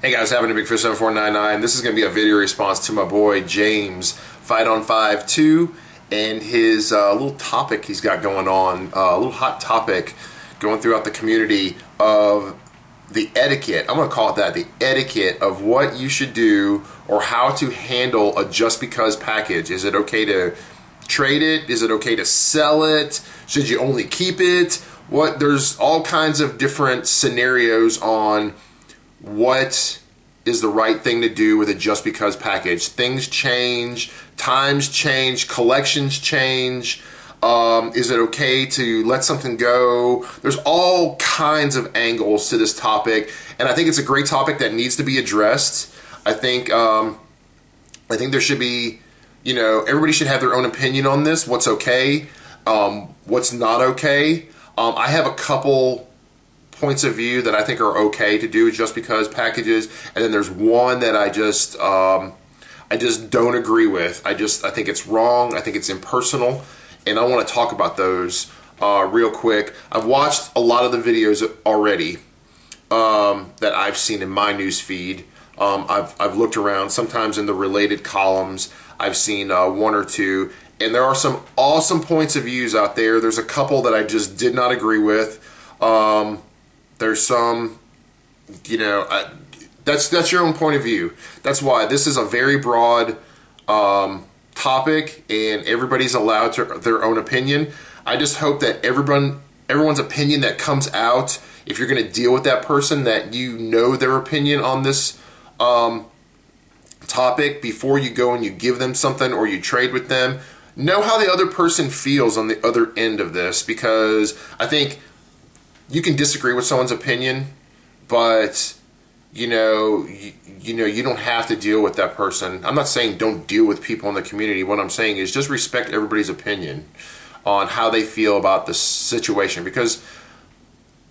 Hey guys, happening to Big Fish 7499. This is going to be a video response to my boy James Fighton52 and his little topic he's got going on, a little hot topic going throughout the community of the etiquette. I'm going to call it that, the etiquette of what you should do or how to handle a just because package. Is it okay to trade it? Is it okay to sell it? Should you only keep it? There's all kinds of different scenarios on what is the right thing to do with a just because package. Things change, times change, collections change. Is it okay to let something go? There's all kinds of angles to this topic, and I think it's a great topic that needs to be addressed. I think there should be, everybody should have their own opinion on this. What's okay? What's not okay? I have a couple points of view that I think are okay to do just because packages, and then there's one that I just don't agree with. I think it's wrong. I think it's impersonal, and I want to talk about those real quick. I've watched a lot of the videos already that I've seen in my news feed. I've looked around, sometimes in the related columns. I've seen one or two, and there are some awesome points of views out there. There's a couple that I just did not agree with. There's some, that's your own point of view. That's why this is a very broad topic, and everybody's allowed their own opinion. I just hope that everyone's opinion that comes out, if you're going to deal with that person, that you know their opinion on this topic before you go and you give them something or you trade with them. Know how the other person feels on the other end of this, because I think you can disagree with someone's opinion, but you don't have to deal with that person. I'm not saying don't deal with people in the community. What I'm saying is just respect everybody's opinion on how they feel about the situation, because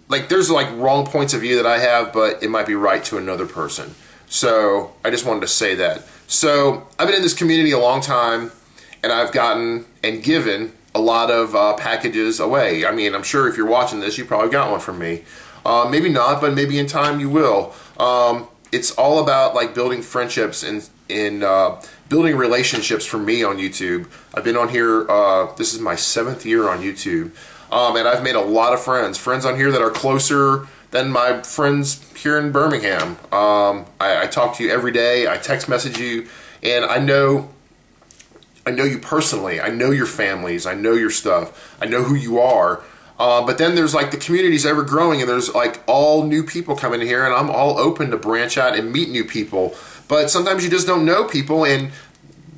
there's wrong points of view that I have, but it might be right to another person. So I just wanted to say that. So I've been in this community a long time, and I've gotten and given a lot of packages away. I mean, I'm sure if you're watching this, you probably got one from me. Maybe not, but maybe in time you will. It's all about building friendships and building relationships for me on YouTube. I've been on here, this is my 7th year on YouTube, and I've made a lot of friends on here that are closer than my friends here in Birmingham. I talk to you every day, I text message you, and I know you personally. I know your families. I know your stuff. I know who you are. But then there's the community's ever growing, and there's all new people coming in here, and I'm all open to branch out and meet new people. But sometimes you just don't know people, and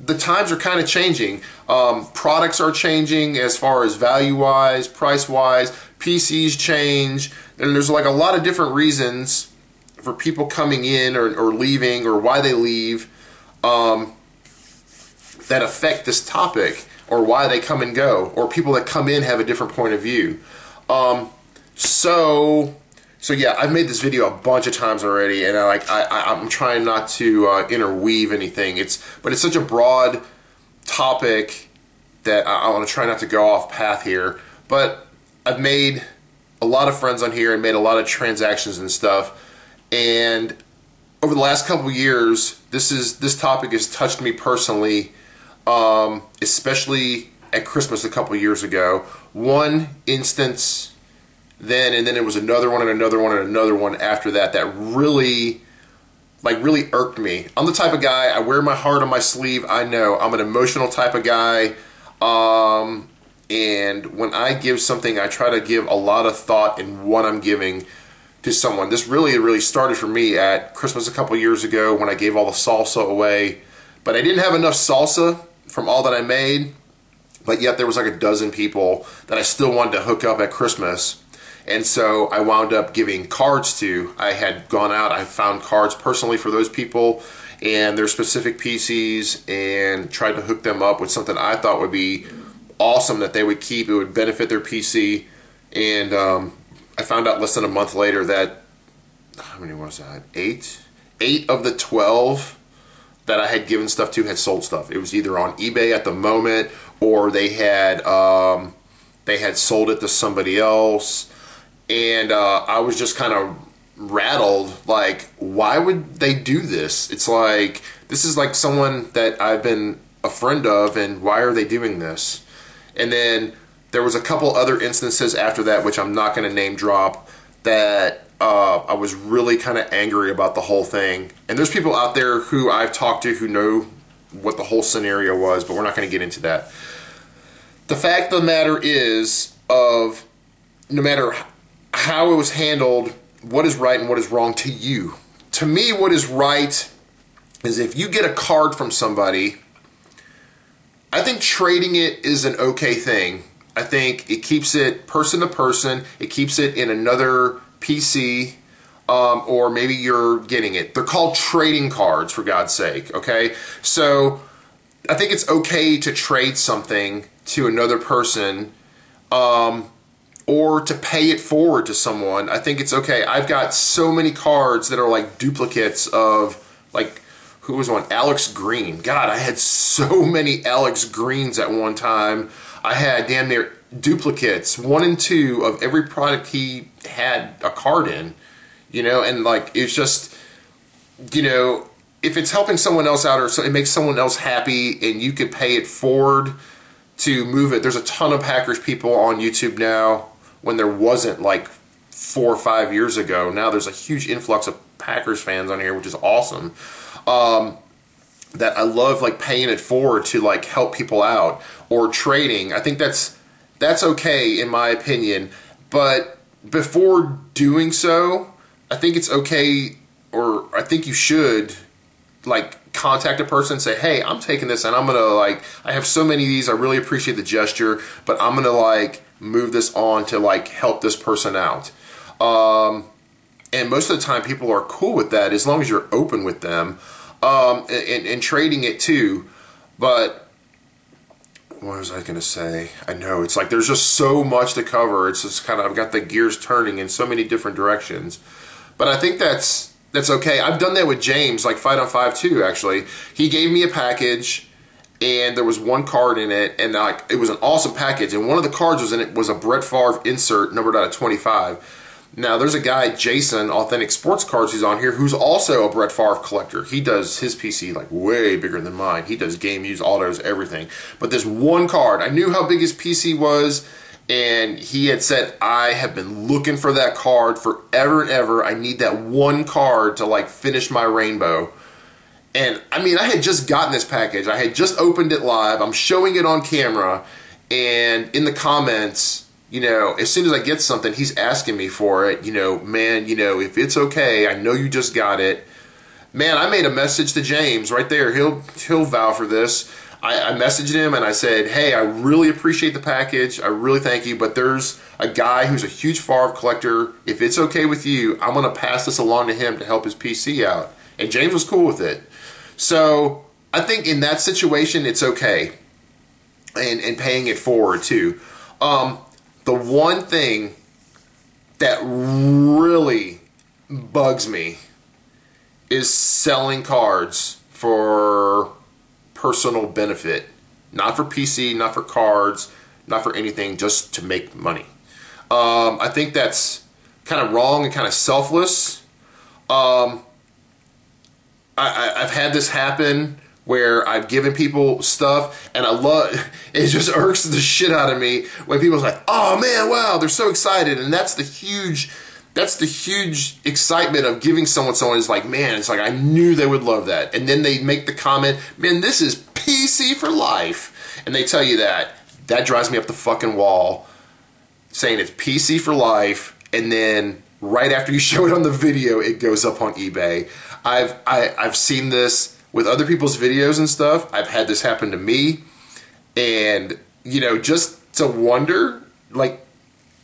the times are kind of changing. Products are changing as far as value-wise, price-wise. PCs change, and there's a lot of different reasons for people coming in or leaving, or why they leave. That affect this topic, or why they come and go, or people that come in have a different point of view. So yeah, I've made this video a bunch of times already, and I'm trying not to interweave anything. But it's such a broad topic that I want to try not to go off path here. But I've made a lot of friends on here and made a lot of transactions and stuff, and over the last couple of years, this topic has touched me personally. Especially at Christmas a couple years ago. One instance then, and then it was another one and another one and another one after that really irked me. I'm the type of guy, I wear my heart on my sleeve. I know I'm an emotional type of guy, and when I give something, I try to give a lot of thought in what I'm giving to someone. This really started for me at Christmas a couple years ago when I gave all the salsa away, but I didn't have enough salsa from all that I made, but yet there was a dozen people that I still wanted to hook up at Christmas, and so I wound up giving cards to. I had gone out, I found cards personally for those people and their specific PCs, and tried to hook them up with something I thought would be awesome that they would keep. It would benefit their PC, and I found out less than a month later that, how many was that? 8 of the 12 that I had given stuff to had sold stuff. It was either on eBay at the moment, or they had sold it to somebody else, and I was just kind of rattled. Like, why would they do this? It's like, this is like someone that I've been a friend of, and why are they doing this? And then there was a couple other instances after that, which I'm not going to name drop, that I was really kind of angry about the whole thing. And there's people out there who I've talked to who know what the whole scenario was, but we're not going to get into that. The fact of the matter is, of no matter how it was handled, what is right and what is wrong to you. To me, what is right is if you get a card from somebody, I think trading it is an okay thing. I think it keeps it person to person. It keeps it in another PC, or maybe you're getting it. They're called trading cards, for God's sake, okay? So I think it's okay to trade something to another person, or to pay it forward to someone. I think it's okay. I've got so many cards that are like duplicates of, like, who was one? Alex Green. God, I had so many Alex Greens at one time. I had damn near duplicates, 1 and 2 of every product he had a card in, you know, and like, it's just, you know, if it's helping someone else out or so, it makes someone else happy and you could pay it forward to move it. There's a ton of Packers people on YouTube now, when there wasn't like 4 or 5 years ago. Now there's a huge influx of Packers fans on here, which is awesome. That I love, like, paying it forward to like help people out, or trading. I think that's okay in my opinion. But before doing so, I think it's okay, or I think you should, like, contact a person and say, hey, I'm taking this and I'm gonna, like, I have so many of these, I really appreciate the gesture, but I'm gonna like move this on to like help this person out. And most of the time people are cool with that as long as you're open with them, and trading it too. But what was I going to say? I know, it's like there's just so much to cover. It's just kind of, I've got the gears turning in so many different directions. But I think that's okay. I've done that with James, like Fighton52 actually. He gave me a package and there was one card in it, and like, it was an awesome package, and one of the cards was in it was a Brett Favre insert numbered out of 25. Now there's a guy, Jason, Authentic Sports Cards, who's on here, who's also a Brett Favre collector. He does his PC like way bigger than mine. He does game use, autos, everything. But this one card, I knew how big his PC was, and he had said, I have been looking for that card forever and ever. I need that one card to like finish my rainbow. And I mean, I had just gotten this package. I had just opened it live. I'm showing it on camera, and in the comments, you know, as soon as I get something, he's asking me for it. You know, man, you know, if it's okay, I know you just got it. Man, I made a message to James right there. He'll vouch for this. I messaged him and I said, hey, I really appreciate the package. I really thank you, but there's a guy who's a huge Favre collector. If it's okay with you, I'm going to pass this along to him to help his PC out. And James was cool with it. So I think in that situation, it's okay. And paying it forward too. The one thing that really bugs me is selling cards for personal benefit. Not for PC, not for cards, not for anything, just to make money. I think that's kind of wrong and kind of selfless. I've had this happen where I've given people stuff, and it just irks the shit out of me when people's like, oh man, wow, they're so excited. And that's the huge excitement of giving someone is like, man, it's like, I knew they would love that. And then they make the comment, man, this is PC for life. And they tell you that. That drives me up the fucking wall, saying it's PC for life, and then right after you show it on the video, it goes up on eBay. I've seen this with other people's videos and stuff. I've had this happen to me, and you know, just to wonder, like,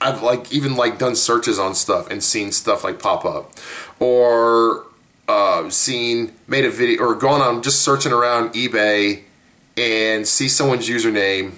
I've like even like done searches on stuff and seen stuff like pop up, or made a video, or gone on just searching around eBay and see someone's username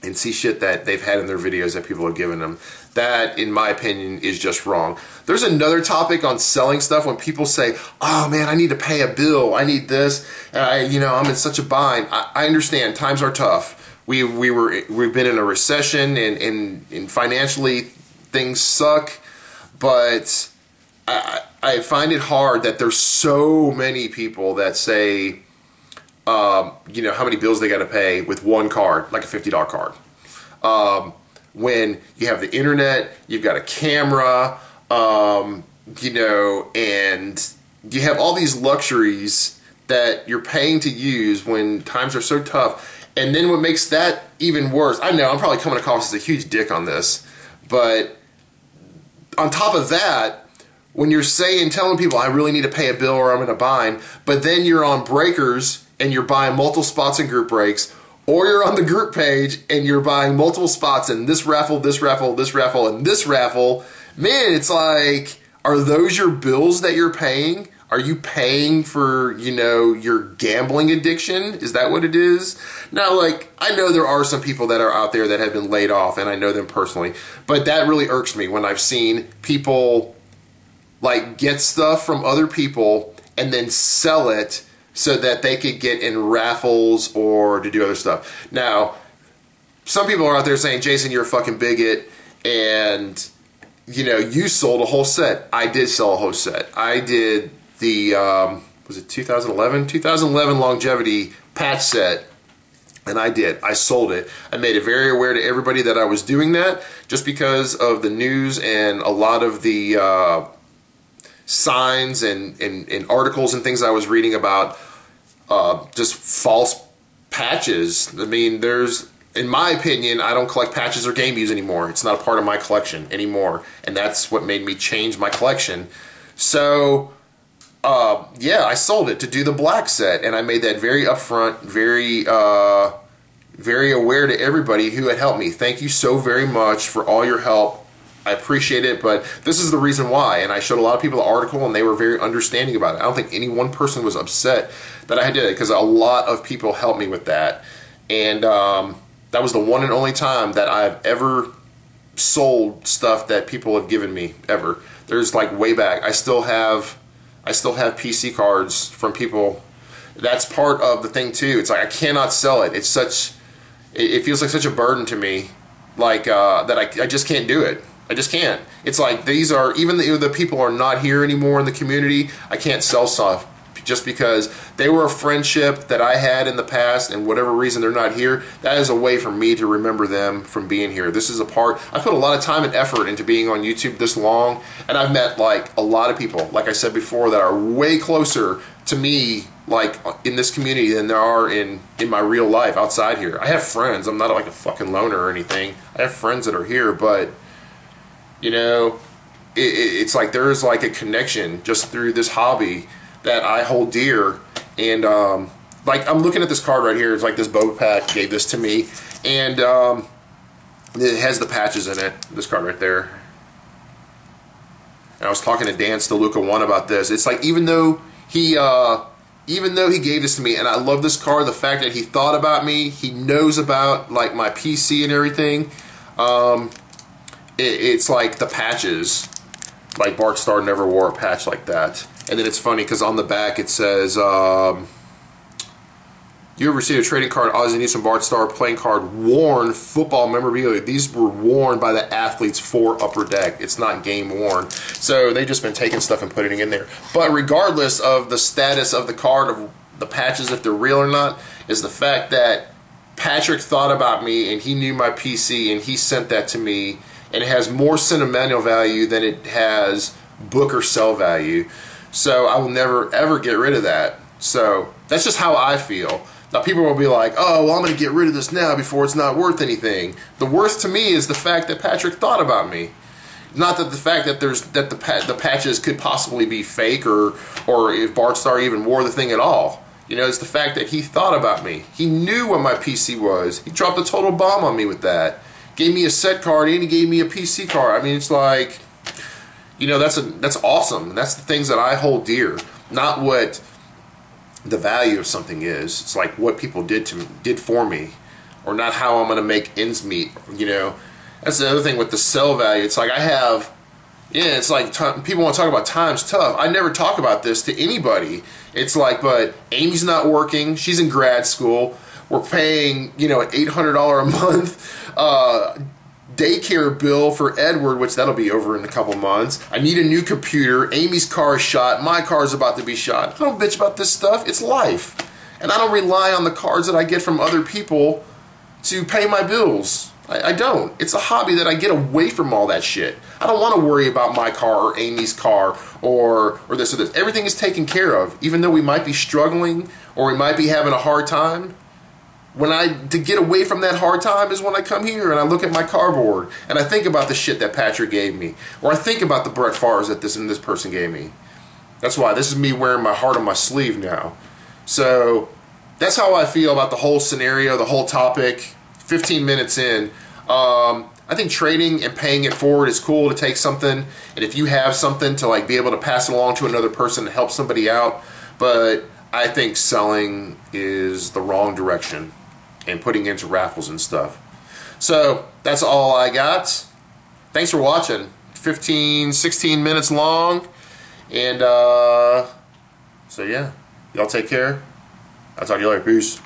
and see shit that they've had in their videos that people have given them. That, in my opinion, is just wrong. There's another topic on selling stuff when people say, oh man, I need to pay a bill, I need this, you know, I'm in such a bind. I understand, times are tough. We've been in a recession, and financially things suck, but I find it hard that there's so many people that say, you know, how many bills they got to pay with one card, like a $50 card. When you have the internet, you've got a camera, you know, and you have all these luxuries that you're paying to use when times are so tough. And then what makes that even worse, I know I'm probably coming across as a huge dick on this, but on top of that, when you're telling people I really need to pay a bill or I'm in a bind, but then you're on Breakers and you're buying multiple spots in group breaks, or you're on the group page and you're buying multiple spots in this raffle, this raffle, this raffle, and this raffle, man, it's like, are those your bills that you're paying? Are you paying for, you know, your gambling addiction? Is that what it is? Now, like, I know there are some people that are out there that have been laid off, and I know them personally, but that really irks me when I've seen people, like, get stuff from other people and then sell it so that they could get in raffles or to do other stuff. Now, some people are out there saying, Jason, you're a fucking bigot, and, you know, you sold a whole set. I did sell a whole set. I did the, was it 2011? 2011 longevity patch set, and I sold it. I made it very aware to everybody that I was doing that, just because of the news and a lot of the signs and articles and things I was reading about just false patches. I mean, in my opinion, I don't collect patches or game views anymore. It's not a part of my collection anymore, and that's what made me change my collection. So, yeah, I sold it to do the black set, and I made that very upfront, very aware to everybody who had helped me. Thank you so very much for all your help. I appreciate it, but this is the reason why. And I showed a lot of people the article, and they were very understanding about it. I don't think any one person was upset that I did it, because a lot of people helped me with that. And that was the one and only time that I've ever sold stuff that people have given me, ever. There's, like, way back. I still have PC cards from people. That's part of the thing too. It's like I cannot sell it. It feels like such a burden to me, like that I just can't do it. I just can't. It's like these are, even the people are not here anymore in the community, I can't sell stuff just because they were a friendship that I had in the past, and whatever reason they're not here, that is a way for me to remember them from being here. This is a part, I put a lot of time and effort into being on YouTube this long, and I've met, like, a lot of people, like I said before, that are way closer to me, like, in this community than there are in my real life outside here. I have friends. I'm not like a fucking loner or anything. I have friends that are here, but, you know, it's like there's like a connection just through this hobby that I hold dear. And like, I'm looking at this card right here. It's like this Boba Pack gave this to me, and it has the patches in it, this card right there. And I was talking to Dan Steluka 1 about this. It's like, even though he gave this to me, and I love this card, the fact that he thought about me, he knows about, like, my PC and everything, it's like the patches, like Bart Starr never wore a patch like that. And then it's funny because on the back it says, you ever received a trading card, Ozzie Newsome Bart Starr playing card, worn football memorabilia. These were worn by the athletes for Upper Deck. It's not game worn. So they've just been taking stuff and putting it in there. But regardless of the status of the card, of the patches, if they're real or not, is the fact that Patrick thought about me and he knew my PC and he sent that to me, and it has more sentimental value than it has book or sell value. So I will never ever get rid of that. So that's just how I feel. Now people will be like, oh, well, I'm going to get rid of this now before it's not worth anything. The worth to me is the fact that Patrick thought about me. Not that the fact that the patches could possibly be fake, or if Bart Starr even wore the thing at all. You know, it's the fact that he thought about me. He knew what my PC was. He dropped a total bomb on me with that. Gave me a set card and he gave me a PC card. I mean, it's like, you know, that's awesome. That's the things that I hold dear. Not what the value of something is. It's like what people did for me, or not how I'm going to make ends meet. You know, that's the other thing with the sell value. It's like it's like people want to talk about times tough. I never talk about this to anybody. It's like, but Amy's not working. She's in grad school. We're paying, you know, an $800 a month daycare bill for Edward, which that'll be over in a couple months. I need a new computer. Amy's car is shot. My car's about to be shot. I don't bitch about this stuff. It's life. And I don't rely on the cards that I get from other people to pay my bills. I don't. It's a hobby that I get away from all that shit. I don't want to worry about my car or Amy's car or this or this. Everything is taken care of. Even though we might be struggling or we might be having a hard time, to get away from that hard time is when I come here and I look at my cardboard and I think about the shit that Patrick gave me, or I think about the Brett Favres that this person gave me. That's why this is me wearing my heart on my sleeve now. So that's how I feel about the whole scenario, the whole topic. 15 minutes in. I think trading and paying it forward is cool to take something, and if you have something to like be able to pass it along to another person to help somebody out. But I think selling is the wrong direction and putting into raffles and stuff. So that's all I got. Thanks for watching. 16 minutes long, and so yeah, y'all take care. I'll talk to you later. Peace.